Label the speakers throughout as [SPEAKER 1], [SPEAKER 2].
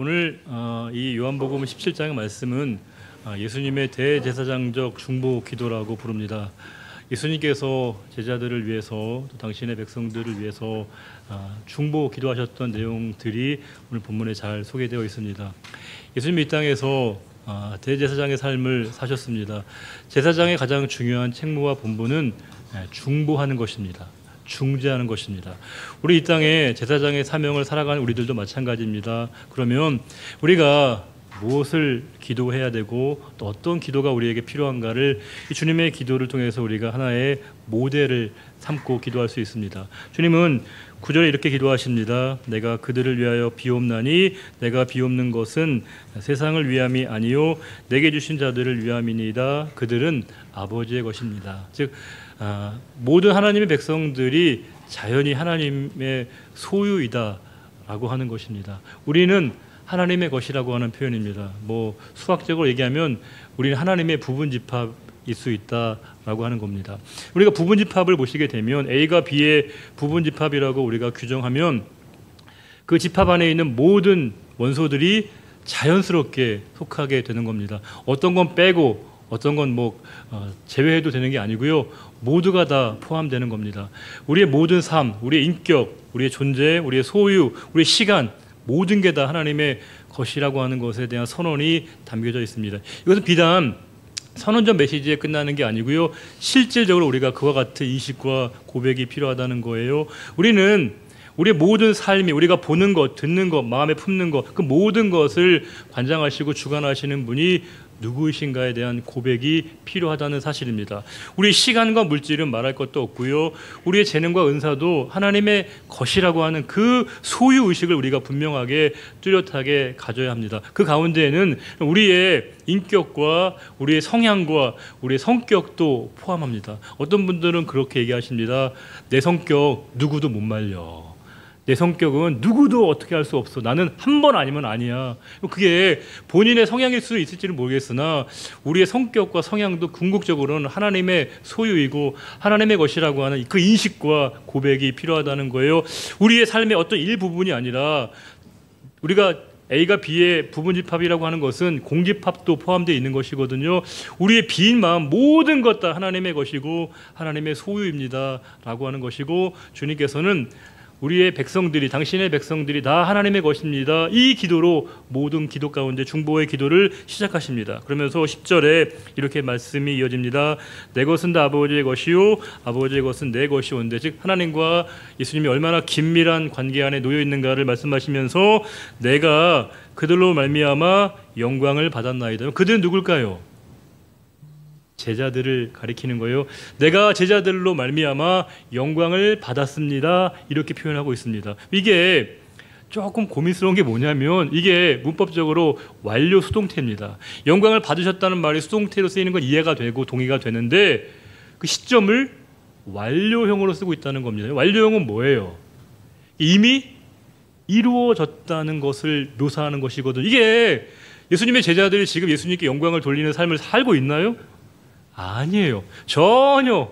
[SPEAKER 1] 오늘 이 요한복음 17장의 말씀은 예수님의 대제사장적 중보 기도라고 부릅니다. 예수님께서 제자들을 위해서 또 당신의 백성들을 위해서 중보 기도하셨던 내용들이 오늘 본문에 잘 소개되어 있습니다. 예수님이 이 땅에서 대제사장의 삶을 사셨습니다. 제사장의 가장 중요한 책무와 본분은 중보하는 것입니다. 중재하는 것입니다. 우리 이 땅에 제사장의 사명을 살아가는 우리들도 마찬가지입니다. 그러면 우리가 무엇을 기도해야 되고 또 어떤 기도가 우리에게 필요한가를 이 주님의 기도를 통해서 우리가 하나의 모델을 삼고 기도할 수 있습니다. 주님은 9절에 이렇게 기도하십니다. 내가 그들을 위하여 비옵나니 내가 비옵는 것은 세상을 위함이 아니요 내게 주신 자들을 위함이니이다. 그들은 아버지의 것입니다. 즉 모든 하나님의 백성들이 자연히 하나님의 소유이다라고 하는 것입니다. 우리는 하나님의 것이라고 하는 표현입니다. 수학적으로 얘기하면 우리는 하나님의 부분집합일 수 있다라고 하는 겁니다. 우리가 부분집합을 보시게 되면 A가 B의 부분집합이라고 우리가 규정하면 그 집합 안에 있는 모든 원소들이 자연스럽게 속하게 되는 겁니다. 어떤 건 빼고 어떤 건 제외해도 되는 게 아니고요. 모두가 다 포함되는 겁니다. 우리의 모든 삶, 우리의 인격, 우리의 존재, 우리의 소유, 우리의 시간 모든 게 다 하나님의 것이라고 하는 것에 대한 선언이 담겨져 있습니다. 이것은 비단 선언적 메시지에 끝나는 게 아니고요. 실질적으로 우리가 그와 같은 인식과 고백이 필요하다는 거예요. 우리는 우리의 모든 삶이 우리가 보는 것, 듣는 것, 마음에 품는 것, 그 모든 것을 관장하시고 주관하시는 분이 누구이신가에 대한 고백이 필요하다는 사실입니다. 우리의 시간과 물질은 말할 것도 없고요. 우리의 재능과 은사도 하나님의 것이라고 하는 그 소유의식을 우리가 분명하게 뚜렷하게 가져야 합니다. 그 가운데에는 우리의 인격과 우리의 성향과 우리의 성격도 포함합니다. 어떤 분들은 그렇게 얘기하십니다. 내 성격 누구도 못 말려. 내 성격은 누구도 어떻게 할 수 없어. 나는 한 번 아니면 아니야. 그게 본인의 성향일 수 있을지는 모르겠으나 우리의 성격과 성향도 궁극적으로는 하나님의 소유이고 하나님의 것이라고 하는 그 인식과 고백이 필요하다는 거예요. 우리의 삶의 어떤 일부분이 아니라 우리가 A가 B의 부분집합이라고 하는 것은 공집합도 포함되어 있는 것이거든요. 우리의 빈 마음 모든 것 다 하나님의 것이고 하나님의 소유입니다 라고 하는 것이고 주님께서는 우리의 백성들이 당신의 백성들이 다 하나님의 것입니다. 이 기도로 모든 기도 가운데 중보의 기도를 시작하십니다. 그러면서 10절에 이렇게 말씀이 이어집니다. 내 것은 다 아버지의 것이요 아버지의 것은 내 것이온데 즉 하나님과 예수님이 얼마나 긴밀한 관계 안에 놓여 있는가를 말씀하시면서 내가 그들로 말미암아 영광을 받았나이다. 그들은 누굴까요? 제자들을 가리키는 거예요. 내가 제자들로 말미암아 영광을 받았습니다. 이렇게 표현하고 있습니다. 이게 조금 고민스러운 게 뭐냐면 이게 문법적으로 완료 수동태입니다. 영광을 받으셨다는 말이 수동태로 쓰이는 건 이해가 되고 동의가 되는데 그 시점을 완료형으로 쓰고 있다는 겁니다. 완료형은 뭐예요? 이미 이루어졌다는 것을 묘사하는 것이거든요. 이게 예수님의 제자들이 지금 예수님께 영광을 돌리는 삶을 살고 있나요? 아니에요. 전혀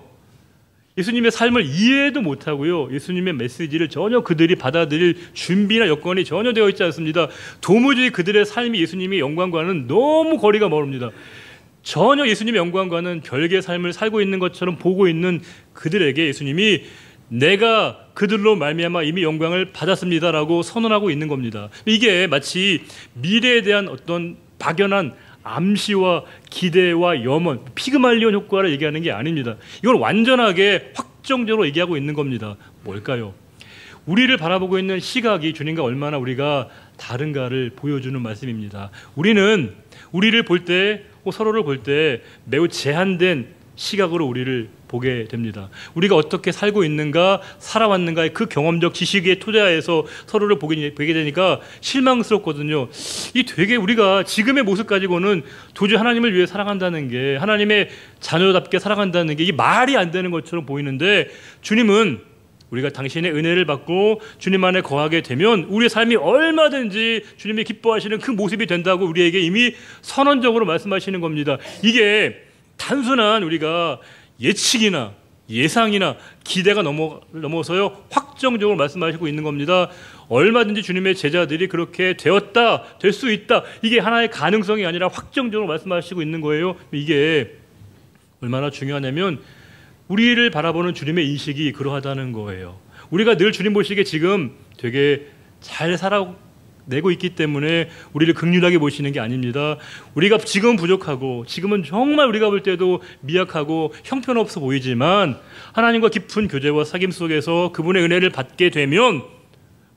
[SPEAKER 1] 예수님의 삶을 이해도 못하고요. 예수님의 메시지를 전혀 그들이 받아들일 준비나 여건이 전혀 되어 있지 않습니다. 도무지 그들의 삶이 예수님의 영광과는 너무 거리가 멀습니다. 전혀 예수님의 영광과는 별개의 삶을 살고 있는 것처럼 보고 있는 그들에게 예수님이 내가 그들로 말미암아 이미 영광을 받았습니다라고 선언하고 있는 겁니다. 이게 마치 미래에 대한 어떤 막연한 암시와 기대와 염원, 피그말리온 효과를 얘기하는 게 아닙니다. 이건 완전하게 확정적으로 얘기하고 있는 겁니다. 뭘까요? 우리를 바라보고 있는 시각이 주님과 얼마나 우리가 다른가를 보여주는 말씀입니다. 우리는 우리를 볼 때, 서로를 볼 때 매우 제한된 시각으로 우리를 보게 됩니다. 우리가 어떻게 살고 있는가, 살아왔는가의 그 경험적 지식에 토대하에서 서로를 보게 되니까 실망스럽거든요. 이 되게 우리가 지금의 모습 가지고는 도저히 하나님을 위해 살아간다는 게, 하나님의 자녀답게 살아간다는 게 이게 말이 안 되는 것처럼 보이는데 주님은 우리가 당신의 은혜를 받고 주님 안에 거하게 되면 우리의 삶이 얼마든지 주님이 기뻐하시는 그 모습이 된다고 우리에게 이미 선언적으로 말씀하시는 겁니다. 이게 단순한 우리가 예측이나 예상이나 기대가 넘어서요 확정적으로 말씀하시고 있는 겁니다. 얼마든지 주님의 제자들이 그렇게 되었다, 될 수 있다. 이게 하나의 가능성이 아니라 확정적으로 말씀하시고 있는 거예요. 이게 얼마나 중요하냐면 우리를 바라보는 주님의 인식이 그러하다는 거예요. 우리가 늘 주님 보시기에 지금 되게 잘 살아내고 있기 때문에 우리를 긍휼하게 보시는 게 아닙니다. 우리가 지금은 부족하고 지금은 정말 우리가 볼 때도 미약하고 형편없어 보이지만 하나님과 깊은 교제와 사귐 속에서 그분의 은혜를 받게 되면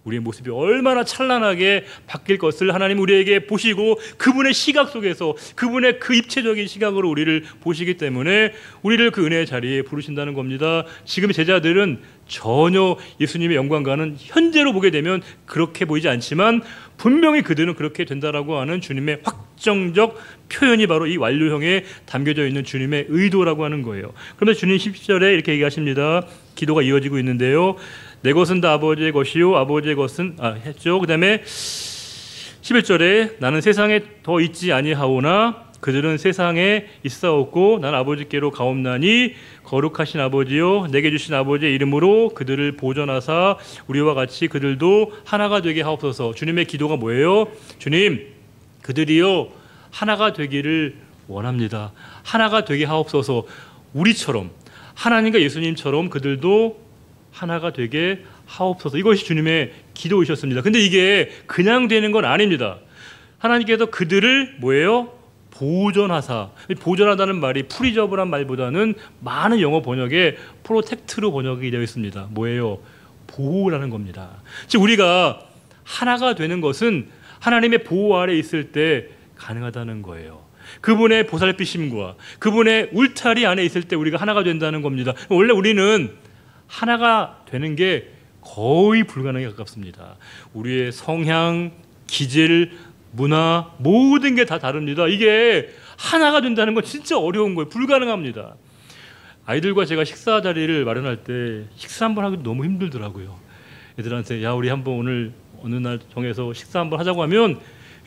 [SPEAKER 1] 우리의 모습이 얼마나 찬란하게 바뀔 것을 하나님 우리에게 보시고 그분의 시각 속에서 그분의 그 입체적인 시각으로 우리를 보시기 때문에 우리를 그 은혜의 자리에 부르신다는 겁니다. 지금 제자들은 전혀 예수님의 영광과는 현재로 보게 되면 그렇게 보이지 않지만 분명히 그들은 그렇게 된다라고 하는 주님의 확정적 표현이 바로 이 완료형에 담겨져 있는 주님의 의도라고 하는 거예요. 그러면서 주님 10절에 이렇게 얘기하십니다. 기도가 이어지고 있는데요. 내 것은 다 아버지의 것이요 아버지의 것은 했죠. 그 다음에 11절에 나는 세상에 더 있지 아니하오나 그들은 세상에 있사옵고 난 아버지께로 가옵나니 거룩하신 아버지요 내게 주신 아버지의 이름으로 그들을 보존하사 우리와 같이 그들도 하나가 되게 하옵소서. 주님의 기도가 뭐예요? 주님, 그들이요 하나가 되기를 원합니다. 하나가 되게 하옵소서. 우리처럼 하나님과 예수님처럼 그들도 하나가 되게 하옵소서. 이것이 주님의 기도이셨습니다. 근데 이게 그냥 되는 건 아닙니다. 하나님께서 그들을 뭐예요? 보존하사. 보존하다는 말이 프리저브란 말보다는 많은 영어 번역에 프로텍트로 번역이 되어 있습니다. 뭐예요? 보호라는 겁니다. 즉 우리가 하나가 되는 것은 하나님의 보호 아래 있을 때 가능하다는 거예요. 그분의 보살피심과 그분의 울타리 안에 있을 때 우리가 하나가 된다는 겁니다. 원래 우리는 하나가 되는 게 거의 불가능에 가깝습니다. 우리의 성향, 기질, 문화 모든 게 다 다릅니다. 이게 하나가 된다는 건 진짜 어려운 거예요. 불가능합니다. 아이들과 제가 식사 자리를 마련할 때 식사 한번 하기도 너무 힘들더라고요. 애들한테 야 우리 한번 오늘 어느 날 정해서 식사 한번 하자고 하면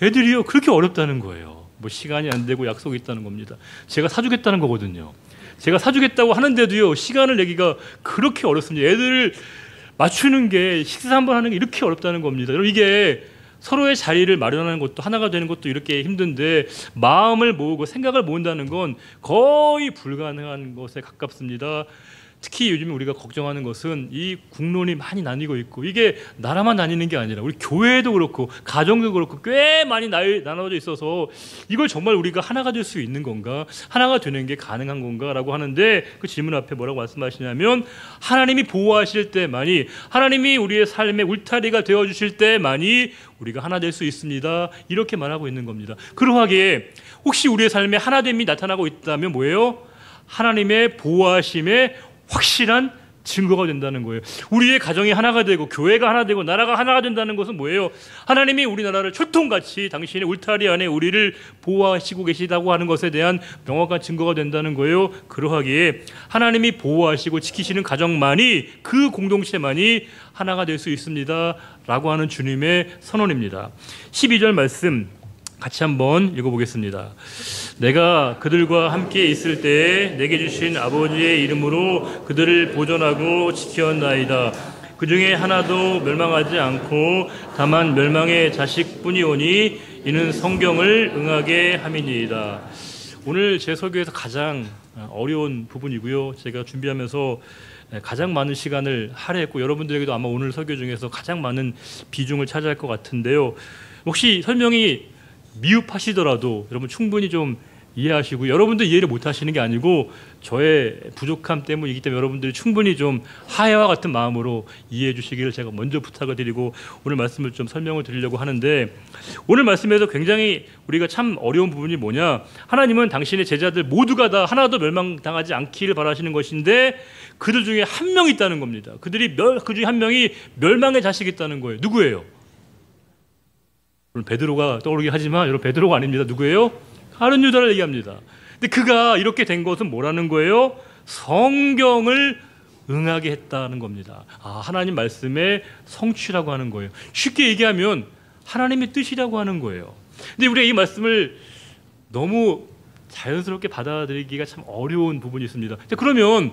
[SPEAKER 1] 애들이요 그렇게 어렵다는 거예요. 뭐 시간이 안 되고 약속이 있다는 겁니다. 제가 사주겠다는 거거든요. 제가 사주겠다고 하는데도요 시간을 내기가 그렇게 어렵습니다. 애들을 맞추는 게 식사 한번 하는 게 이렇게 어렵다는 겁니다. 여러분 이게 서로의 자리를 마련하는 것도 하나가 되는 것도 이렇게 힘든데 마음을 모으고 생각을 모은다는 건 거의 불가능한 것에 가깝습니다. 특히 요즘 우리가 걱정하는 것은 이 국론이 많이 나뉘고 있고 이게 나라만 나뉘는 게 아니라 우리 교회도 그렇고 가정도 그렇고 꽤 많이 나눠져 있어서 이걸 정말 우리가 하나가 될 수 있는 건가? 하나가 되는 게 가능한 건가? 라고 하는데 그 질문 앞에 뭐라고 말씀하시냐면 하나님이 보호하실 때만이 하나님이 우리의 삶의 울타리가 되어주실 때만이 우리가 하나 될 수 있습니다. 이렇게 말하고 있는 겁니다. 그러하기에 혹시 우리의 삶에 하나됨이 나타나고 있다면 뭐예요? 하나님의 보호하심에 확실한 증거가 된다는 거예요. 우리의 가정이 하나가 되고 교회가 하나 되고 나라가 하나가 된다는 것은 뭐예요? 하나님이 우리나라를 철통같이 당신의 울타리 안에 우리를 보호하시고 계시다고 하는 것에 대한 명확한 증거가 된다는 거예요. 그러하기에 하나님이 보호하시고 지키시는 가정만이 그 공동체만이 하나가 될 수 있습니다. 라고 하는 주님의 선언입니다. 12절 말씀 같이 한번 읽어보겠습니다. 내가 그들과 함께 있을 때에 내게 주신 아버지의 이름으로 그들을 보존하고 지켰나이다. 그 중에 하나도 멸망하지 않고 다만 멸망의 자식뿐이오니 이는 성경을 응하게 함이니이다. 오늘 제 설교에서 가장 어려운 부분이고요. 제가 준비하면서 가장 많은 시간을 할애했고 여러분들에게도 아마 오늘 설교 중에서 가장 많은 비중을 차지할 것 같은데요. 혹시 설명이 미흡하시더라도 여러분 충분히 좀 이해하시고 여러분도 이해를 못하시는 게 아니고 저의 부족함 때문이기 때문에 여러분들이 충분히 좀 하야와 같은 마음으로 이해해 주시기를 제가 먼저 부탁을 드리고 오늘 말씀을 좀 설명을 드리려고 하는데 오늘 말씀에서 굉장히 우리가 참 어려운 부분이 뭐냐 하나님은 당신의 제자들 모두가 다 하나도 멸망당하지 않기를 바라시는 것인데 그들 중에 한 명이 있다는 겁니다. 그 중에 한 명이 멸망의 자식이 있다는 거예요. 누구예요? 베드로가 떠오르긴 하지만 여러분 베드로가 아닙니다. 누구예요? 가룟 유다를 얘기합니다. 근데 그가 이렇게 된 것은 뭐라는 거예요? 성경을 응하게 했다는 겁니다. 하나님 말씀의 성취라고 하는 거예요. 쉽게 얘기하면 하나님의 뜻이라고 하는 거예요. 근데 우리가 이 말씀을 너무 자연스럽게 받아들이기가 참 어려운 부분이 있습니다. 그러면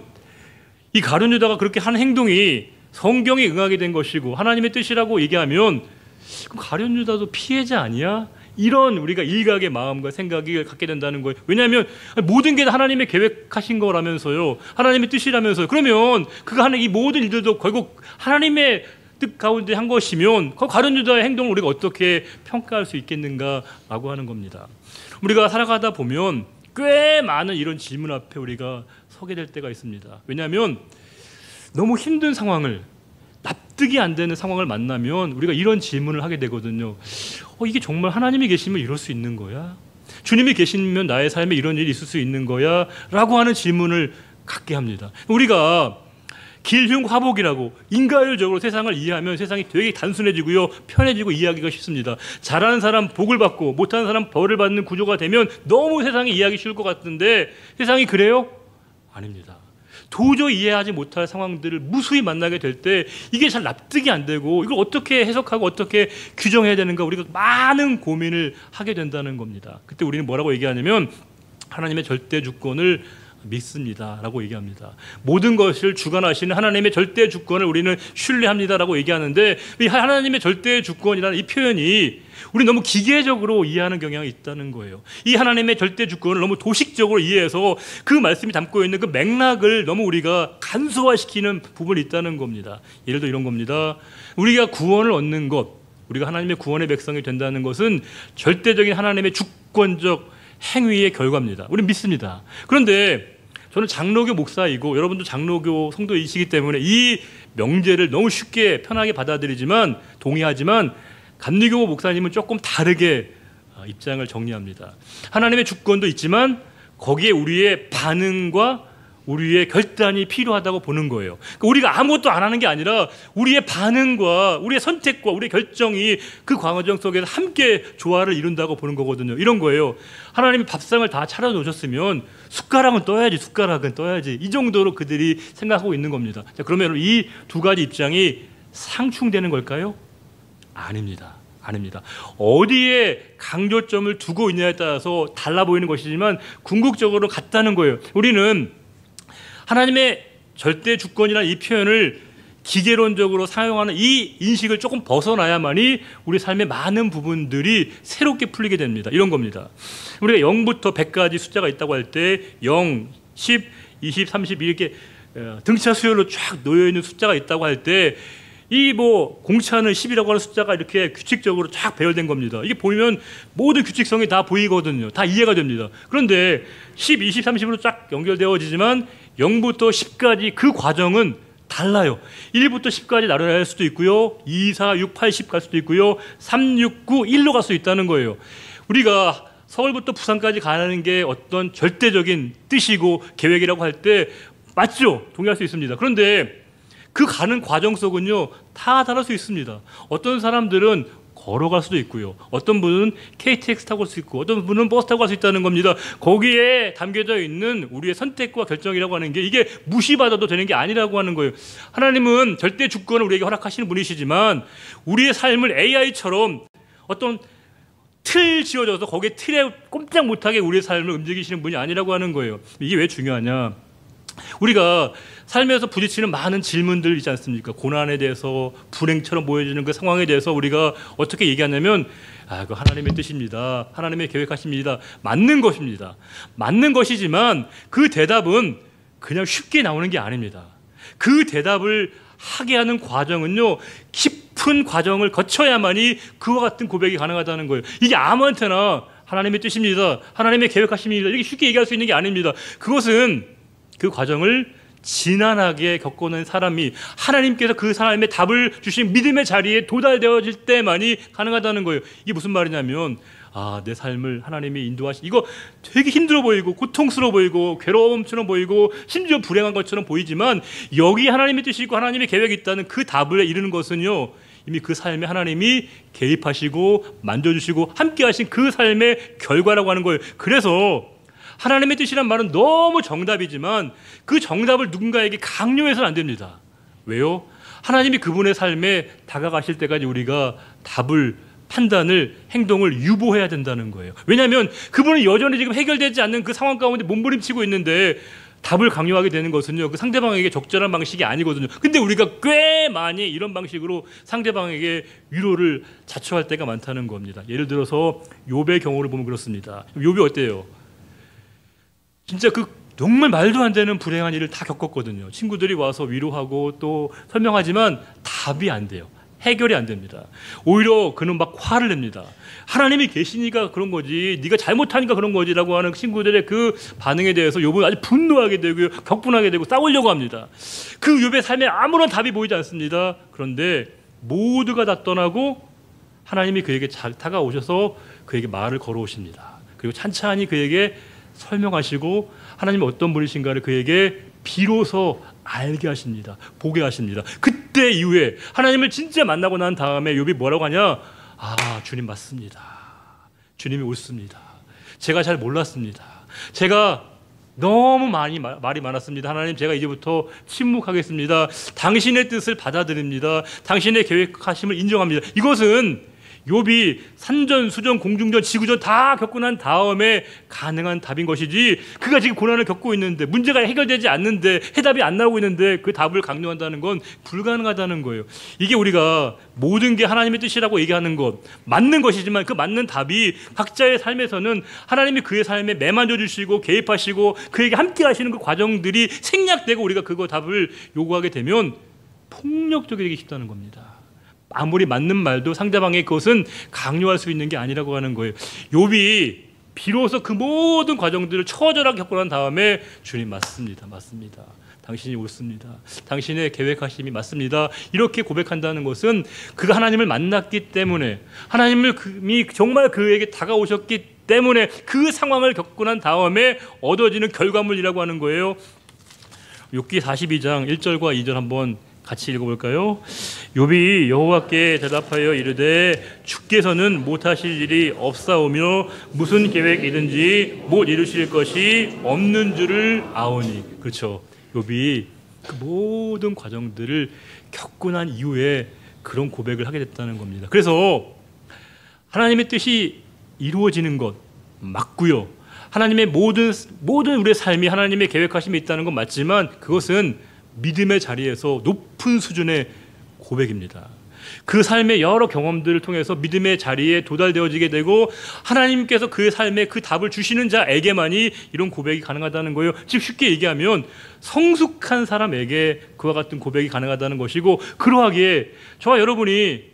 [SPEAKER 1] 이 가룟 유다가 그렇게 한 행동이 성경에 응하게 된 것이고 하나님의 뜻이라고 얘기하면 그럼 가룟 유다도 피해자 아니야? 이런 우리가 일각의 마음과 생각을 갖게 된다는 거예요. 왜냐하면 모든 게 하나님의 계획하신 거라면서요. 하나님의 뜻이라면서요. 그러면 그가 하는 이 모든 일들도 결국 하나님의 뜻 가운데 한 것이면 그 가룟 유다의 행동을 우리가 어떻게 평가할 수 있겠는가라고 하는 겁니다. 우리가 살아가다 보면 꽤 많은 이런 질문 앞에 우리가 서게 될 때가 있습니다. 왜냐하면 너무 힘든 상황을, 납득이 안 되는 상황을 만나면 우리가 이런 질문을 하게 되거든요. 이게 정말 하나님이 계시면 이럴 수 있는 거야? 주님이 계시면 나의 삶에 이런 일이 있을 수 있는 거야? 라고 하는 질문을 갖게 합니다. 우리가 길흉화복이라고 인과율적으로 세상을 이해하면 세상이 되게 단순해지고요, 편해지고 이해하기가 쉽습니다. 잘하는 사람 복을 받고 못하는 사람 벌을 받는 구조가 되면 너무 세상이 이해하기 쉬울 것 같은데 세상이 그래요? 아닙니다. 도저히 이해하지 못할 상황들을 무수히 만나게 될 때 이게 잘 납득이 안 되고 이걸 어떻게 해석하고 어떻게 규정해야 되는가 우리가 많은 고민을 하게 된다는 겁니다. 그때 우리는 뭐라고 얘기하냐면 하나님의 절대 주권을 믿습니다 라고 얘기합니다. 모든 것을 주관하시는 하나님의 절대 주권을 우리는 신뢰합니다 라고 얘기하는데 이 하나님의 절대 주권이라는 이 표현이 우리 너무 기계적으로 이해하는 경향이 있다는 거예요. 이 하나님의 절대 주권을 너무 도식적으로 이해해서 그 말씀이 담고 있는 그 맥락을 너무 우리가 간소화시키는 부분이 있다는 겁니다. 예를 들어 이런 겁니다. 우리가 구원을 얻는 것, 우리가 하나님의 구원의 백성이 된다는 것은 절대적인 하나님의 주권적 행위의 결과입니다. 우리는 믿습니다. 그런데 저는 장로교 목사이고 여러분도 장로교 성도이시기 때문에 이 명제를 너무 쉽게 편하게 받아들이지만 동의하지만 감리교 목사님은 조금 다르게 입장을 정리합니다. 하나님의 주권도 있지만 거기에 우리의 반응과 우리의 결단이 필요하다고 보는 거예요. 그러니까 우리가 아무것도 안 하는 게 아니라 우리의 반응과 우리의 선택과 우리의 결정이 그 과정 속에서 함께 조화를 이룬다고 보는 거거든요. 이런 거예요. 하나님이 밥상을 다 차려놓으셨으면 숟가락은 떠야지. 이 정도로 그들이 생각하고 있는 겁니다. 자, 그러면 이 두 가지 입장이 상충되는 걸까요? 아닙니다. 어디에 강조점을 두고 있냐에 따라서 달라 보이는 것이지만 궁극적으로 같다는 거예요. 우리는 하나님의 절대 주권이라는 이 표현을 기계론적으로 사용하는 이 인식을 조금 벗어나야만이 우리 삶의 많은 부분들이 새롭게 풀리게 됩니다. 이런 겁니다. 우리가 0부터 100까지 숫자가 있다고 할 때 0, 10, 20, 30 이렇게 등차 수열로 쫙 놓여있는 숫자가 있다고 할 때 이 공차는 10이라고 하는 숫자가 이렇게 규칙적으로 쫙 배열된 겁니다. 이게 보면 모든 규칙성이 다 보이거든요. 다 이해가 됩니다. 그런데 10, 20, 30으로 쫙 연결되어지지만 0부터 10까지 그 과정은 달라요. 1부터 10까지 나눠낼 수도 있고요. 2, 4, 6, 8, 10 갈 수도 있고요. 3, 6, 9, 1로 갈 수 있다는 거예요. 우리가 서울부터 부산까지 가는 게 어떤 절대적인 뜻이고 계획이라고 할 때 맞죠? 동의할 수 있습니다. 그런데 그 가는 과정 속은요 다 다를 수 있습니다. 어떤 사람들은 걸어갈 수도 있고요. 어떤 분은 KTX 타고 갈 수 있고 어떤 분은 버스 타고 갈 수 있다는 겁니다. 거기에 담겨져 있는 우리의 선택과 결정이라고 하는 게 이게 무시받아도 되는 게 아니라고 하는 거예요. 하나님은 절대 주권을 우리에게 허락하시는 분이시지만 우리의 삶을 AI처럼 어떤 틀 지어져서 거기에 틀에 꼼짝 못하게 우리의 삶을 움직이시는 분이 아니라고 하는 거예요. 이게 왜 중요하냐? 우리가 삶에서 부딪히는 많은 질문들 있지 않습니까? 고난에 대해서 불행처럼 보여지는 그 상황에 대해서 우리가 어떻게 얘기하냐면 그 하나님의 뜻입니다. 하나님의 계획하십니다. 맞는 것입니다. 맞는 것이지만 그 대답은 그냥 쉽게 나오는 게 아닙니다. 그 대답을 하게 하는 과정은요 깊은 과정을 거쳐야만이 그와 같은 고백이 가능하다는 거예요. 이게 아무한테나 하나님의 뜻입니다. 하나님의 계획하십니다. 이렇게 쉽게 얘기할 수 있는 게 아닙니다. 그것은 그 과정을 지난하게 겪어낸 사람이 하나님께서 그 사람의 답을 주신 믿음의 자리에 도달되어질 때만이 가능하다는 거예요. 이게 무슨 말이냐면 내 삶을 하나님이 인도하시 이거 되게 힘들어 보이고 고통스러워 보이고 괴로움처럼 보이고 심지어 불행한 것처럼 보이지만 여기 하나님의 뜻이 있고 하나님의 계획이 있다는 그 답을 이루는 것은요 이미 그 삶에 하나님이 개입하시고 만져주시고 함께하신 그 삶의 결과라고 하는 거예요. 그래서 하나님의 뜻이란 말은 너무 정답이지만 그 정답을 누군가에게 강요해서는 안 됩니다. 왜요? 하나님이 그분의 삶에 다가가실 때까지 우리가 답을, 판단을, 행동을 유보해야 된다는 거예요. 왜냐하면 그분은 여전히 지금 해결되지 않는 그 상황 가운데 몸부림치고 있는데 답을 강요하게 되는 것은요, 그 상대방에게 적절한 방식이 아니거든요. 근데 우리가 꽤 많이 이런 방식으로 상대방에게 위로를 자초할 때가 많다는 겁니다. 예를 들어서 욥의 경우를 보면 그렇습니다. 욥이 어때요? 진짜 그 정말 말도 안 되는 불행한 일을 다 겪었거든요. 친구들이 와서 위로하고 또 설명하지만 답이 안 돼요. 해결이 안 됩니다. 오히려 그는 막 화를 냅니다. 하나님이 계시니까 그런 거지, 네가 잘못하니까 그런 거지라고 하는 친구들의 그 반응에 대해서 욥은 아주 분노하게 되고요, 격분하게 되고 싸우려고 합니다. 그 욥의 삶에 아무런 답이 보이지 않습니다. 그런데 모두가 다 떠나고 하나님이 그에게 다가오셔서 그에게 말을 걸어오십니다. 그리고 찬찬히 그에게 설명하시고 하나님이 어떤 분이신가를 그에게 비로소 알게 하십니다. 보게 하십니다. 그때 이후에 하나님을 진짜 만나고 난 다음에 욥이 뭐라고 하냐? 아, 주님 맞습니다. 주님이 옳습니다. 제가 잘 몰랐습니다. 제가 너무 말이 많았습니다. 하나님, 제가 이제부터 침묵하겠습니다. 당신의 뜻을 받아들입니다. 당신의 계획하심을 인정합니다. 이것은 욥이 산전, 수전, 공중전, 지구전 다 겪고 난 다음에 가능한 답인 것이지, 그가 지금 고난을 겪고 있는데 문제가 해결되지 않는데 해답이 안 나오고 있는데 그 답을 강요한다는 건 불가능하다는 거예요. 이게 우리가 모든 게 하나님의 뜻이라고 얘기하는 것 맞는 것이지만, 그 맞는 답이 각자의 삶에서는 하나님이 그의 삶에 매만져 주시고 개입하시고 그에게 함께 하시는 그 과정들이 생략되고 우리가 그거 답을 요구하게 되면 폭력적이 되기 쉽다는 겁니다. 아무리 맞는 말도 상대방의 그것은 강요할 수 있는 게 아니라고 하는 거예요. 욥이 비로소 그 모든 과정들을 처절하게 겪고 난 다음에 주님 맞습니다. 맞습니다. 당신이 옳습니다. 당신의 계획하심이 맞습니다. 이렇게 고백한다는 것은 그가 하나님을 만났기 때문에, 하나님이 정말 그에게 다가오셨기 때문에 그 상황을 겪고 난 다음에 얻어지는 결과물이라고 하는 거예요. 욥기 42장 1절과 2절 한번 같이 읽어볼까요? 욥이 여호와께 대답하여 이르되 주께서는 못하실 일이 없사오며 무슨 계획이든지 못 이루실 것이 없는 줄을 아오니. 그렇죠. 욥이 그 모든 과정들을 겪고 난 이후에 그런 고백을 하게 됐다는 겁니다. 그래서 하나님의 뜻이 이루어지는 것 맞고요, 하나님의 모든 우리의 삶이 하나님의 계획하심이 있다는 건 맞지만, 그것은 믿음의 자리에서 높은 수준의 고백입니다. 그 삶의 여러 경험들을 통해서 믿음의 자리에 도달되어지게 되고 하나님께서 그의 삶에 그 답을 주시는 자에게만이 이런 고백이 가능하다는 거예요. 즉 쉽게 얘기하면 성숙한 사람에게 그와 같은 고백이 가능하다는 것이고, 그러하기에 저와 여러분이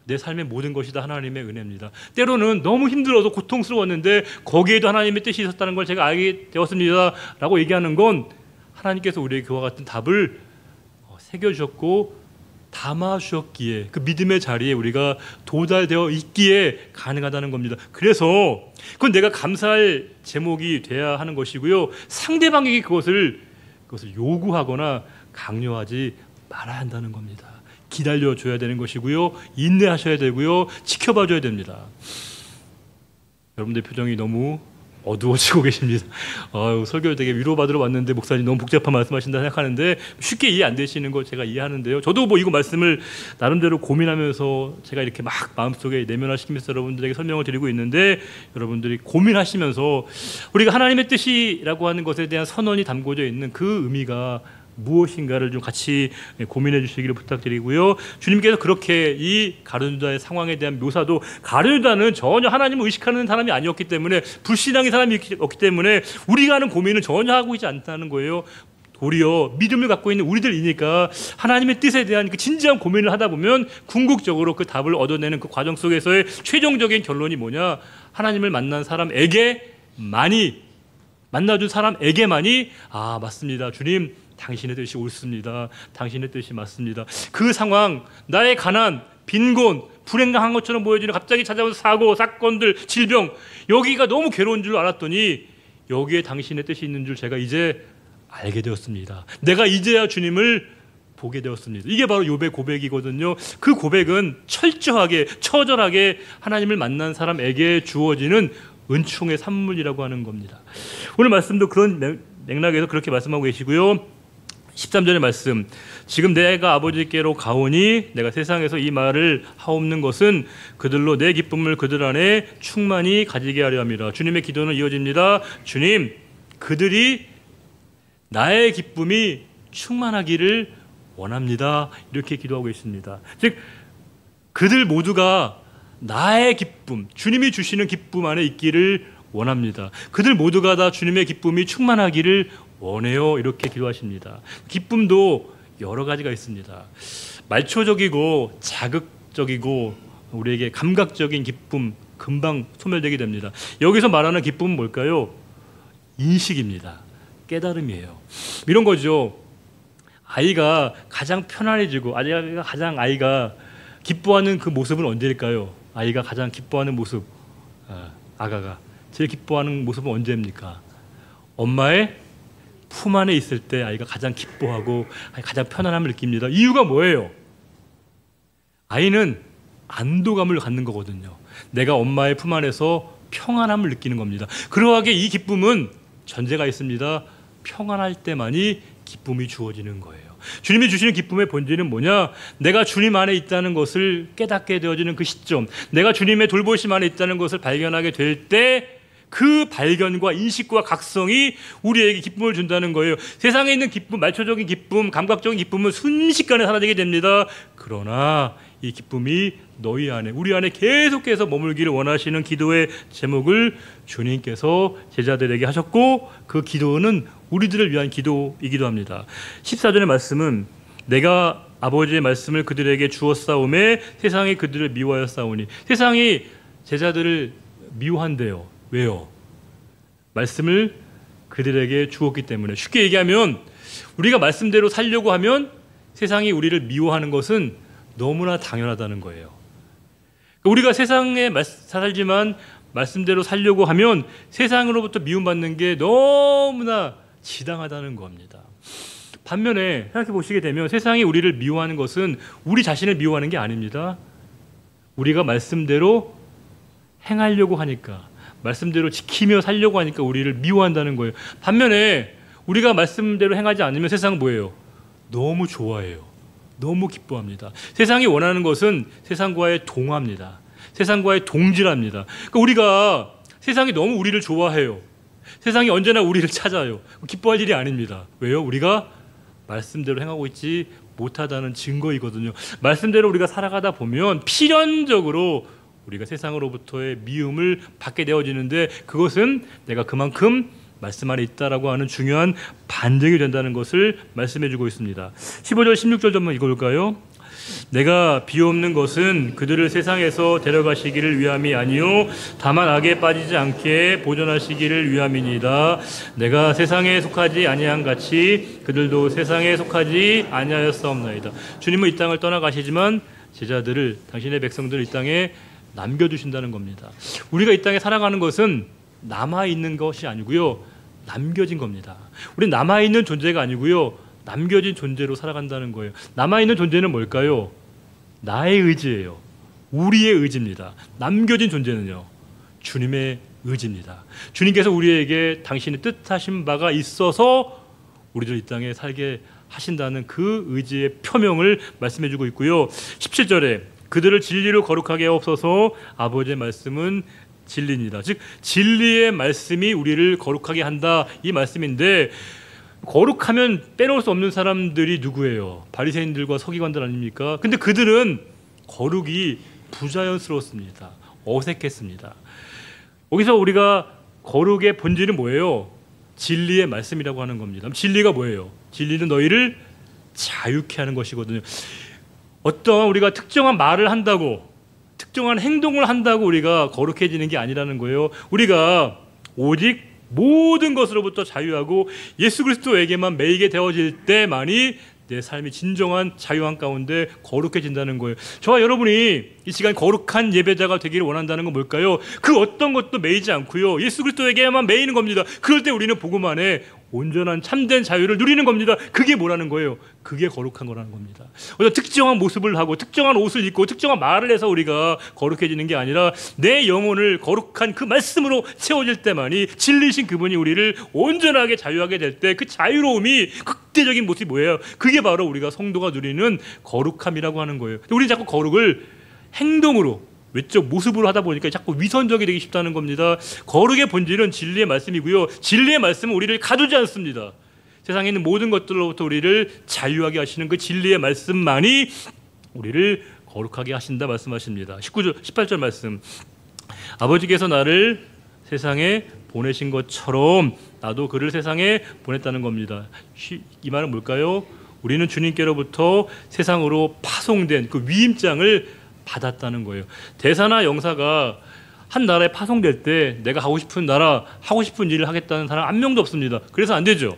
[SPEAKER 1] 내 삶의 모든 것이 다 하나님의 은혜입니다. 때로는 너무 힘들어서 고통스러웠는데 거기에도 하나님의 뜻이 있었다는 걸 제가 알게 되었습니다 라고 얘기하는 건, 하나님께서 우리에게 그와 같은 답을 새겨주셨고 담아주셨기에, 그 믿음의 자리에 우리가 도달되어 있기에 가능하다는 겁니다. 그래서 그건 내가 감사할 제목이 돼야 하는 것이고요, 상대방에게 그것을 요구하거나 강요하지 말아야 한다는 겁니다. 기다려줘야 되는 것이고요, 인내하셔야 되고요, 지켜봐줘야 됩니다. 여러분들 표정이 너무 어두워지고 계십니다. 설교 되게 위로받으러 왔는데 목사님 너무 복잡한 말씀하신다 생각하는데 쉽게 이해 안 되시는 거 제가 이해하는데요. 저도 이거 말씀을 나름대로 고민하면서 제가 이렇게 막 마음속에 내면화시키면서 여러분들에게 설명을 드리고 있는데, 여러분들이 고민하시면서 우리가 하나님의 뜻이라고 하는 것에 대한 선언이 담겨져 있는 그 의미가 무엇인가를 좀 같이 고민해 주시기를 부탁드리고요. 주님께서 그렇게 이 가룟유다의 상황에 대한 묘사도, 가룟유다는 전혀 하나님을 의식하는 사람이 아니었기 때문에, 불신앙의 사람이 없기 때문에 우리가 하는 고민은 전혀 하고 있지 않다는 거예요. 도리어 믿음을 갖고 있는 우리들이니까 하나님의 뜻에 대한 그 진지한 고민을 하다 보면 궁극적으로 그 답을 얻어내는 그 과정 속에서의 최종적인 결론이 뭐냐? 하나님을 만난 사람에게만이, 만나준 사람에게만이 맞습니다. 주님, 당신의 뜻이 옳습니다. 당신의 뜻이 맞습니다. 그 상황, 나의 가난, 빈곤, 불행한 것처럼 보여지는 갑자기 찾아온 사고, 사건들, 질병, 여기가 너무 괴로운 줄 알았더니 여기에 당신의 뜻이 있는 줄 제가 이제 알게 되었습니다. 내가 이제야 주님을 보게 되었습니다. 이게 바로 욥의 고백이거든요. 그 고백은 철저하게, 처절하게 하나님을 만난 사람에게 주어지는 은총의 산물이라고 하는 겁니다. 오늘 말씀도 그런 맥락에서 그렇게 말씀하고 계시고요. 13절의 말씀, 지금 내가 아버지께로 가오니 내가 세상에서 이 말을 하옵는 것은 그들로 내 기쁨을 그들 안에 충만히 가지게 하려 함이라. 주님의 기도는 이어집니다. 주님, 그들이 나의 기쁨이 충만하기를 원합니다. 이렇게 기도하고 있습니다. 즉 그들 모두가 나의 기쁨, 주님이 주시는 기쁨 안에 있기를 원합니다. 그들 모두가 다 주님의 기쁨이 충만하기를 원해요. 이렇게 기도하십니다. 기쁨도 여러 가지가 있습니다. 말초적이고 자극적이고 우리에게 감각적인 기쁨 금방 소멸되게 됩니다. 여기서 말하는 기쁨은 뭘까요? 인식입니다. 깨달음이에요. 이런 거죠. 아이가 가장 편안해지고 아이가 기뻐하는 그 모습은 언제일까요? 아이가 가장 기뻐하는 모습, 아가가 제일 기뻐하는 모습은 언제입니까? 엄마의 품 안에 있을 때 아이가 가장 기뻐하고 가장 편안함을 느낍니다. 이유가 뭐예요? 아이는 안도감을 갖는 거거든요. 내가 엄마의 품 안에서 평안함을 느끼는 겁니다. 그러하게 이 기쁨은 전제가 있습니다. 평안할 때만이 기쁨이 주어지는 거예요. 주님이 주시는 기쁨의 본질은 뭐냐? 내가 주님 안에 있다는 것을 깨닫게 되어지는 그 시점, 내가 주님의 돌보심 안에 있다는 것을 발견하게 될 때 그 발견과 인식과 각성이 우리에게 기쁨을 준다는 거예요. 세상에 있는 기쁨, 말초적인 기쁨, 감각적인 기쁨은 순식간에 사라지게 됩니다. 그러나 이 기쁨이 너희 안에, 우리 안에 계속해서 머물기를 원하시는 기도의 제목을 주님께서 제자들에게 하셨고, 그 기도는 우리들을 위한 기도이기도 합니다. 14절의 말씀은 내가 아버지의 말씀을 그들에게 주었사오매 세상이 그들을 미워하였사오니, 세상이 제자들을 미워한대요. 왜요? 말씀을 그들에게 주었기 때문에. 쉽게 얘기하면 우리가 말씀대로 살려고 하면 세상이 우리를 미워하는 것은 너무나 당연하다는 거예요. 우리가 세상에 살지만 말씀대로 살려고 하면 세상으로부터 미움받는 게 너무나 지당하다는 겁니다. 반면에 생각해 보시게 되면 세상이 우리를 미워하는 것은 우리 자신을 미워하는 게 아닙니다. 우리가 말씀대로 행하려고 하니까, 말씀대로 지키며 살려고 하니까 우리를 미워한다는 거예요. 반면에 우리가 말씀대로 행하지 않으면 세상은 뭐예요? 너무 좋아해요. 너무 기뻐합니다. 세상이 원하는 것은 세상과의 동화입니다. 세상과의 동질합니다. 그러니까 우리가 세상이 너무 우리를 좋아해요. 세상이 언제나 우리를 찾아요. 기뻐할 일이 아닙니다. 왜요? 우리가 말씀대로 행하고 있지 못하다는 증거이거든요. 말씀대로 우리가 살아가다 보면 필연적으로 우리가 세상으로부터의 미움을 받게 되어지는데, 그것은 내가 그만큼 말씀 안에 있다라고 하는 중요한 반증이 된다는 것을 말씀해주고 있습니다. 15절 16절 좀만 읽어볼까요? 내가 비옵는 것은 그들을 세상에서 데려가시기를 위함이 아니요 다만 악에 빠지지 않게 보존하시기를 위함이니이다. 내가 세상에 속하지 아니한 같이 그들도 세상에 속하지 아니하였사옵나이다. 주님은 이 땅을 떠나가시지만 제자들을, 당신의 백성들을 이 땅에 남겨두신다는 겁니다. 우리가 이 땅에 살아가는 것은 남아있는 것이 아니고요, 남겨진 겁니다. 우리는 남아있는 존재가 아니고요, 남겨진 존재로 살아간다는 거예요. 남아있는 존재는 뭘까요? 나의 의지예요. 우리의 의지입니다. 남겨진 존재는요, 주님의 의지입니다. 주님께서 우리에게 당신의 뜻하신 바가 있어서 우리들 이 땅에 살게 하신다는 그 의지의 표명을 말씀해주고 있고요. 17절에 그들을 진리로 거룩하게 하옵소서. 아버지의 말씀은 진리입니다. 즉 진리의 말씀이 우리를 거룩하게 한다, 이 말씀인데, 거룩하면 빼놓을 수 없는 사람들이 누구예요? 바리새인들과 서기관들 아닙니까? 근데 그들은 거룩이 부자연스러웠습니다. 어색했습니다. 여기서 우리가 거룩의 본질은 뭐예요? 진리의 말씀이라고 하는 겁니다. 진리가 뭐예요? 진리는 너희를 자유케 하는 것이거든요. 어떤 우리가 특정한 말을 한다고, 특정한 행동을 한다고 우리가 거룩해지는 게 아니라는 거예요. 우리가 오직 모든 것으로부터 자유하고 예수 그리스도에게만 매이게 되어질 때만이 내 삶이 진정한 자유한 가운데 거룩해진다는 거예요. 저와 여러분이 이 시간 거룩한 예배자가 되기를 원한다는 건 뭘까요? 그 어떤 것도 매이지 않고요, 예수 그리스도에게만 매이는 겁니다. 그럴 때 우리는 복음 안에 온전한 참된 자유를 누리는 겁니다. 그게 뭐라는 거예요? 그게 거룩한 거라는 겁니다. 어떤 특정한 모습을 하고 특정한 옷을 입고 특정한 말을 해서 우리가 거룩해지는 게 아니라 내 영혼을 거룩한 그 말씀으로 채워질 때만이 진리신 그분이 우리를 온전하게 자유하게 될 때 그 자유로움이 극대적인 모습이 뭐예요? 그게 바로 우리가 성도가 누리는 거룩함이라고 하는 거예요. 우리는 자꾸 거룩을 행동으로, 외적 모습으로 하다 보니까 자꾸 위선적이 되기 쉽다는 겁니다. 거룩의 본질은 진리의 말씀이고요, 진리의 말씀은 우리를 가두지 않습니다. 세상에 있는 모든 것들로부터 우리를 자유하게 하시는 그 진리의 말씀만이 우리를 거룩하게 하신다 말씀하십니다. 18절 말씀. 아버지께서 나를 세상에 보내신 것처럼 나도 그를 세상에 보냈다는 겁니다. 이 말은 뭘까요? 우리는 주님께로부터 세상으로 파송된 그 위임장을 받았다는 거예요. 대사나 영사가 한 나라에 파송될 때 내가 하고 싶은 나라, 하고 싶은 일을 하겠다는 사람 한 명도 없습니다. 그래서 안 되죠.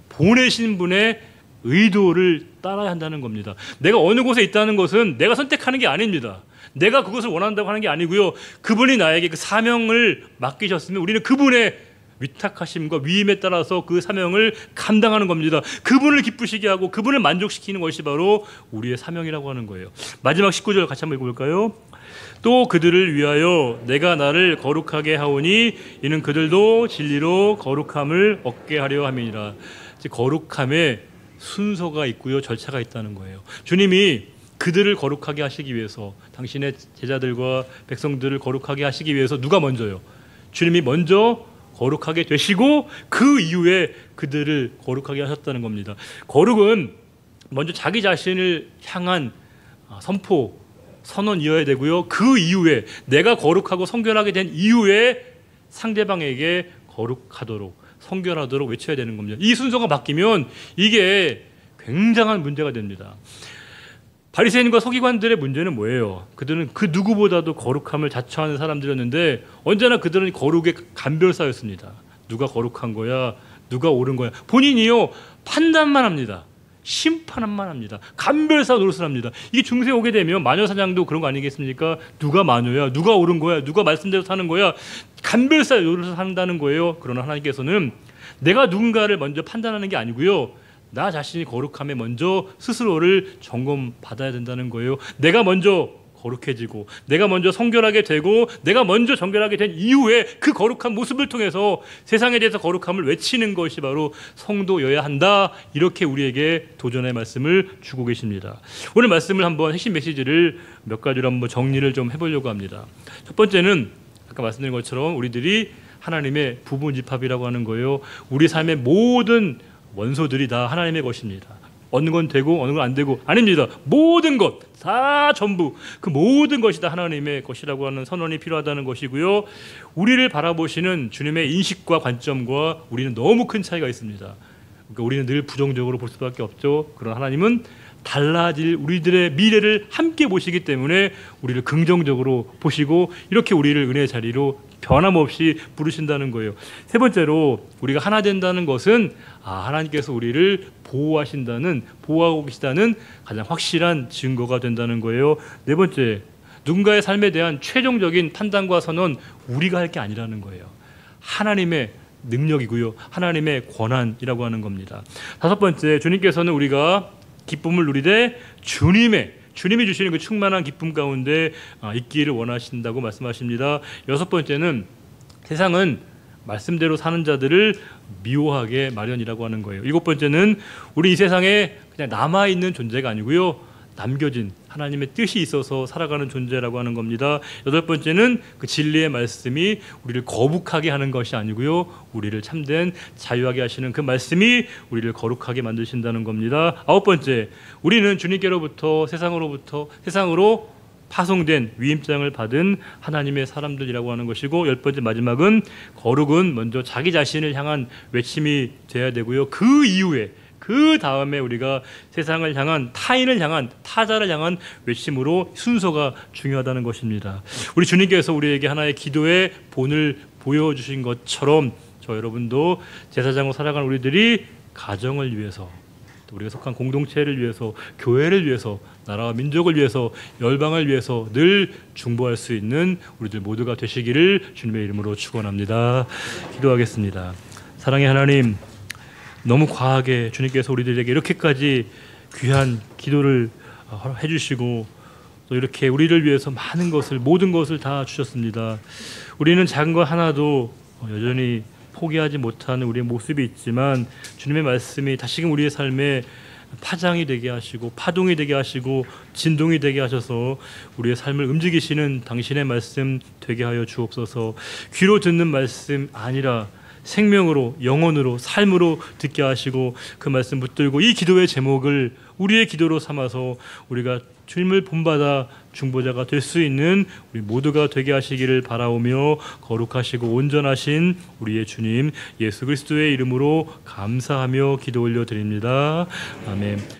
[SPEAKER 1] 보내신 분의 의도를 따라야 한다는 겁니다. 내가 어느 곳에 있다는 것은 내가 선택하는 게 아닙니다. 내가 그것을 원한다고 하는 게 아니고요. 그분이 나에게 그 사명을 맡기셨으면 우리는 그분의 위탁하심과 위임에 따라서 그 사명을 감당하는 겁니다. 그분을 기쁘시게 하고 그분을 만족시키는 것이 바로 우리의 사명이라고 하는 거예요. 마지막 19절 같이 한번 읽어볼까요? 또 그들을 위하여 내가 나를 거룩하게 하오니 이는 그들도 진리로 거룩함을 얻게 하려 함이니라. 거룩함에 순서가 있고요, 절차가 있다는 거예요. 주님이 그들을 거룩하게 하시기 위해서, 당신의 제자들과 백성들을 거룩하게 하시기 위해서 누가 먼저요? 주님이 먼저 거룩하게 되시고 그 이후에 그들을 거룩하게 하셨다는 겁니다. 거룩은 먼저 자기 자신을 향한 선포, 선언이어야 되고요. 그 이후에 내가 거룩하고 성결하게 된 이후에 상대방에게 거룩하도록, 성결하도록 외쳐야 되는 겁니다. 이 순서가 바뀌면 이게 굉장한 문제가 됩니다. 바리새인과 서기관들의 문제는 뭐예요? 그들은 그 누구보다도 거룩함을 자처하는 사람들이었는데 언제나 그들은 거룩의 감별사였습니다. 누가 거룩한 거야? 누가 옳은 거야? 본인이요 판단만 합니다. 심판만 합니다. 감별사 노릇을 합니다. 이게 중세에 오게 되면 마녀사냥도 그런 거 아니겠습니까? 누가 마녀야? 누가 옳은 거야? 누가 말씀대로 사는 거야? 감별사 노릇을 한다는 거예요. 그러나 하나님께서는 내가 누군가를 먼저 판단하는 게 아니고요. 나 자신이 거룩함에 먼저 스스로를 점검받아야 된다는 거예요. 내가 먼저 거룩해지고 내가 먼저 성결하게 되고 내가 먼저 정결하게 된 이후에 그 거룩한 모습을 통해서 세상에 대해서 거룩함을 외치는 것이 바로 성도여야 한다. 이렇게 우리에게 도전의 말씀을 주고 계십니다. 오늘 말씀을 한번 핵심 메시지를 몇 가지로 한번 정리를 좀 해보려고 합니다. 첫 번째는 아까 말씀드린 것처럼 우리들이 하나님의 부분집합이라고 하는 거예요. 우리 삶의 모든 원소들이 다 하나님의 것입니다. 어느 건 되고 어느 건 안 되고 아닙니다. 모든 것 다 전부 그 모든 것이 다 하나님의 것이라고 하는 선언이 필요하다는 것이고요. 우리를 바라보시는 주님의 인식과 관점과 우리는 너무 큰 차이가 있습니다. 그러니까 우리는 늘 부정적으로 볼 수밖에 없죠. 그러나 하나님은 달라질 우리들의 미래를 함께 보시기 때문에 우리를 긍정적으로 보시고 이렇게 우리를 은혜의 자리로 변함없이 부르신다는 거예요. 세 번째로 우리가 하나 된다는 것은 하나님께서 우리를 보호하고 계시다는 가장 확실한 증거가 된다는 거예요. 네 번째, 누군가의 삶에 대한 최종적인 판단과 선언 우리가 할 게 아니라는 거예요. 하나님의 능력이고요. 하나님의 권한이라고 하는 겁니다. 다섯 번째, 주님께서는 우리가 기쁨을 누리되 주님이 주시는 그 충만한 기쁨 가운데 있기를 원하신다고 말씀하십니다. 여섯 번째는 세상은 말씀대로 사는 자들을 미워하게 마련이라고 하는 거예요. 일곱 번째는 우리 이 세상에 그냥 남아있는 존재가 아니고요. 남겨진 하나님의 뜻이 있어서 살아가는 존재라고 하는 겁니다. 여덟 번째는 그 진리의 말씀이 우리를 거북하게 하는 것이 아니고요. 우리를 참된 자유하게 하시는 그 말씀이 우리를 거룩하게 만드신다는 겁니다. 아홉 번째, 우리는 주님께로부터 세상으로 파송된 위임장을 받은 하나님의 사람들이라고 하는 것이고, 열 번째 마지막은 거룩은 먼저 자기 자신을 향한 외침이 돼야 되고요. 그 이후에 그 다음에 우리가 세상을 향한 타인을 향한 타자를 향한 외침으로 순서가 중요하다는 것입니다. 우리 주님께서 우리에게 하나의 기도의 본을 보여주신 것처럼 저 여러분도 제사장으로 살아가는 우리들이 가정을 위해서, 또 우리가 속한 공동체를 위해서, 교회를 위해서, 나라와 민족을 위해서, 열방을 위해서 늘 중보할 수 있는 우리들 모두가 되시기를 주님의 이름으로 축원합니다. 기도하겠습니다. 사랑의 하나님, 너무 과하게 주님께서 우리들에게 이렇게까지 귀한 기도를 해주시고 또 이렇게 우리를 위해서 모든 것을 다 주셨습니다. 우리는 작은 것 하나도 여전히 포기하지 못하는 우리의 모습이 있지만 주님의 말씀이 다시금 우리의 삶에 파장이 되게 하시고 파동이 되게 하시고 진동이 되게 하셔서 우리의 삶을 움직이시는 당신의 말씀 되게 하여 주옵소서. 귀로 듣는 말씀 아니라 생명으로, 영혼으로, 삶으로 듣게 하시고 그 말씀 붙들고 이 기도의 제목을 우리의 기도로 삼아서 우리가 주님을 본받아 중보자가 될 수 있는 우리 모두가 되게 하시기를 바라오며 거룩하시고 온전하신 우리의 주님 예수 그리스도의 이름으로 감사하며 기도 올려드립니다. 아멘.